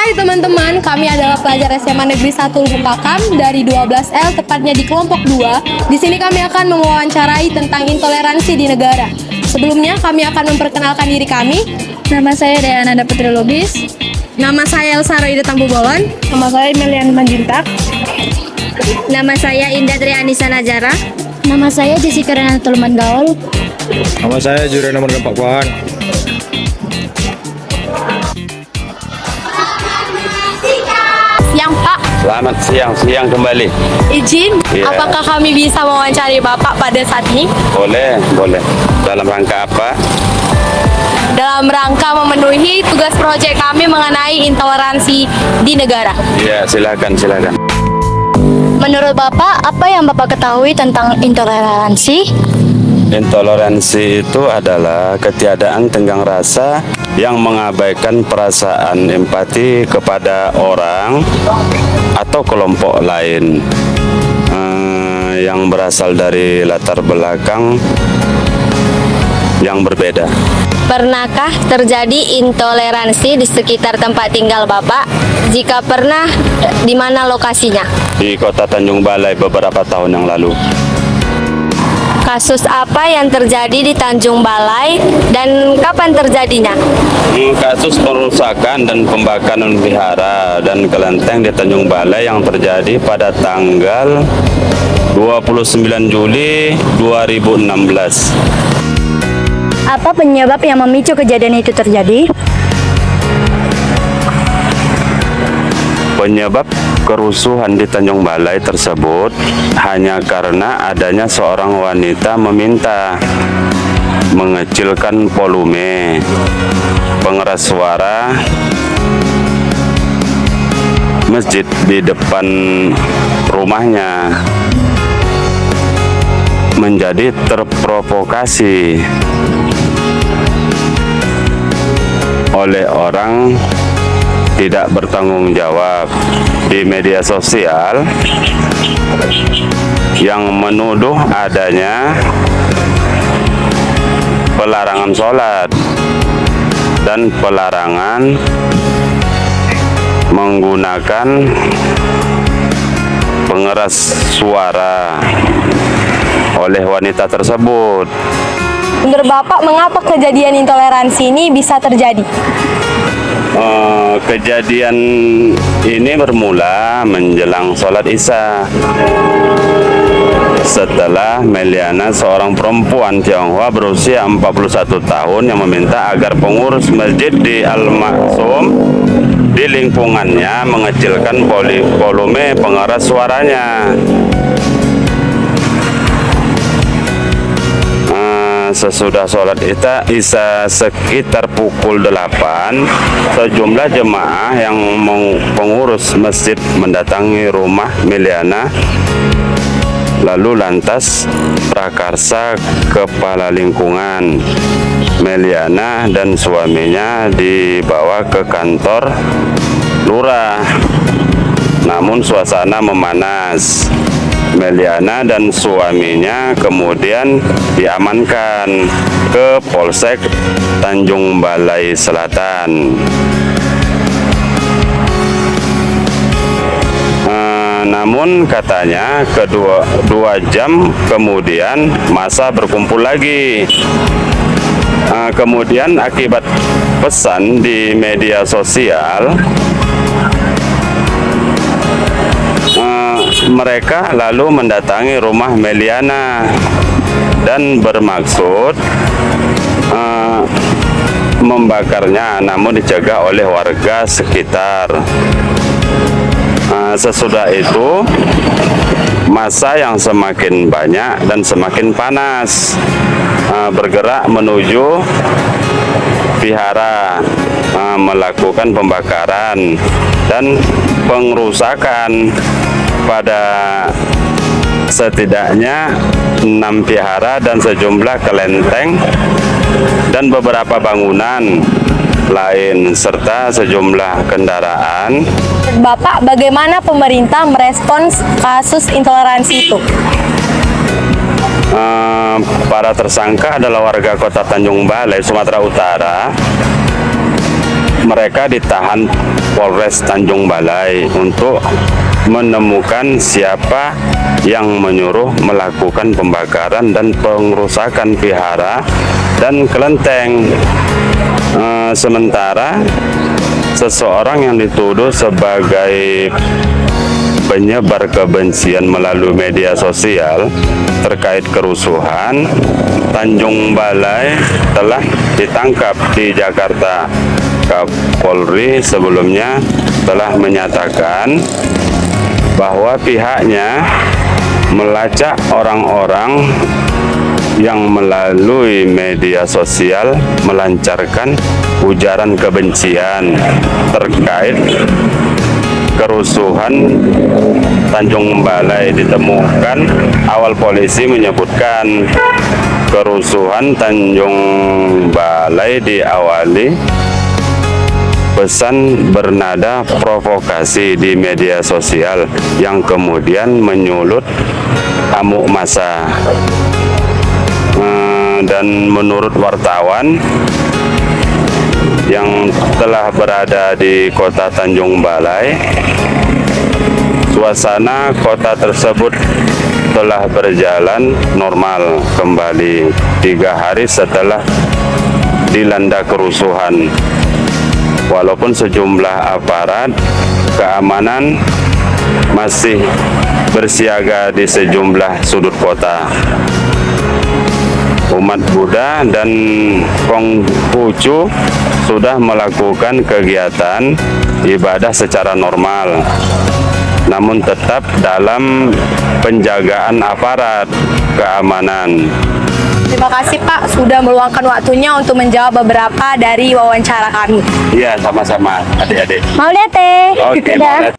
Hai teman-teman, kami adalah pelajar SMA Negeri 1 Lubuk Pakam dari 12L, tepatnya di kelompok 2. Di sini kami akan mewawancarai tentang intoleransi di negara. Sebelumnya kami akan memperkenalkan diri kami. Nama saya Deananda Putri Lubis. Nama saya Elsa Roida Tambubolon. Nama saya Melian Manjintak. Nama saya Indah Trianisa Najara. Nama saya Jessica Renata Tulman Gaul. Nama saya Jurena Murgan Pakwan. Yang Pak, Selamat siang kembali. izin, Iya. apakah kami bisa mewawancari Bapak pada saat ini? Boleh. Dalam rangka apa? Dalam rangka memenuhi tugas proyek kami mengenai intoleransi di negara. Ya, silakan. Menurut Bapak, apa yang Bapak ketahui tentang intoleransi? Intoleransi itu adalah ketiadaan tenggang rasa yang mengabaikan perasaan empati kepada orang atau kelompok lain yang berasal dari latar belakang yang berbeda. Pernahkah terjadi intoleransi di sekitar tempat tinggal Bapak? Jika pernah, di mana lokasinya? Di kota Tanjung Balai beberapa tahun yang lalu. Kasus apa yang terjadi di Tanjung Balai dan kapan terjadinya? Kasus perusakan dan pembakaran wihara dan kelenteng di Tanjung Balai yang terjadi pada tanggal 29 Juli 2016. Apa penyebab yang memicu kejadian itu terjadi? Penyebab kerusuhan di Tanjung Balai tersebut hanya karena adanya seorang wanita meminta mengecilkan volume pengeras suara masjid di depan rumahnya, menjadi terprovokasi oleh orang tidak bertanggung jawab di media sosial yang menuduh adanya pelarangan sholat dan pelarangan menggunakan pengeras suara oleh wanita tersebut. Menurut Bapak, mengapa kejadian intoleransi ini bisa terjadi? Kejadian ini bermula menjelang sholat Isya. Setelah Meliana, seorang perempuan Tionghoa berusia 41 tahun yang meminta agar pengurus masjid di Al-Maksum di lingkungannya mengecilkan volume pengeras suaranya. Sesudah sholat Isya sekitar pukul 8, sejumlah jemaah yang pengurus masjid mendatangi rumah Meliana. Lalu lantas prakarsa kepala lingkungan Meliana dan suaminya dibawa ke kantor lurah. Namun suasana memanas. Meliana dan suaminya kemudian diamankan ke Polsek Tanjung Balai Selatan. Namun katanya dua jam kemudian massa berkumpul lagi. Kemudian akibat pesan di media sosial, mereka lalu mendatangi rumah Meliana dan bermaksud membakarnya, namun dicegah oleh warga sekitar. Sesudah itu massa yang semakin banyak dan semakin panas bergerak menuju vihara, melakukan pembakaran dan pengrusakan pada setidaknya 6 vihara dan sejumlah kelenteng dan beberapa bangunan lain serta sejumlah kendaraan. Bapak, bagaimana pemerintah merespons kasus intoleransi itu? Para tersangka adalah warga kota Tanjung Balai, Sumatera Utara. Mereka ditahan Polres Tanjung Balai untuk menemukan siapa yang menyuruh melakukan pembakaran dan pengerusakan vihara dan kelenteng. Sementara seseorang yang dituduh sebagai penyebar kebencian melalui media sosial terkait kerusuhan, Tanjung Balai telah ditangkap di Jakarta. Kapolri sebelumnya telah menyatakan bahwa pihaknya melacak orang-orang yang melalui media sosial melancarkan ujaran kebencian terkait kerusuhan Tanjung Balai. Ditemukan, awal polisi menyebutkan kerusuhan Tanjung Balai diawali pesan bernada provokasi di media sosial yang kemudian menyulut amuk massa. Dan menurut wartawan yang telah berada di kota Tanjung Balai, suasana kota tersebut telah berjalan normal kembali 3 hari setelah dilanda kerusuhan. Walaupun sejumlah aparat keamanan masih bersiaga di sejumlah sudut kota. Umat Buddha dan Konghucu sudah melakukan kegiatan ibadah secara normal, namun tetap dalam penjagaan aparat keamanan. Terima kasih Pak sudah meluangkan waktunya untuk menjawab beberapa dari wawancara kami. Iya, sama-sama adik-adik. Mau lihat teh? Oke, mau lihat.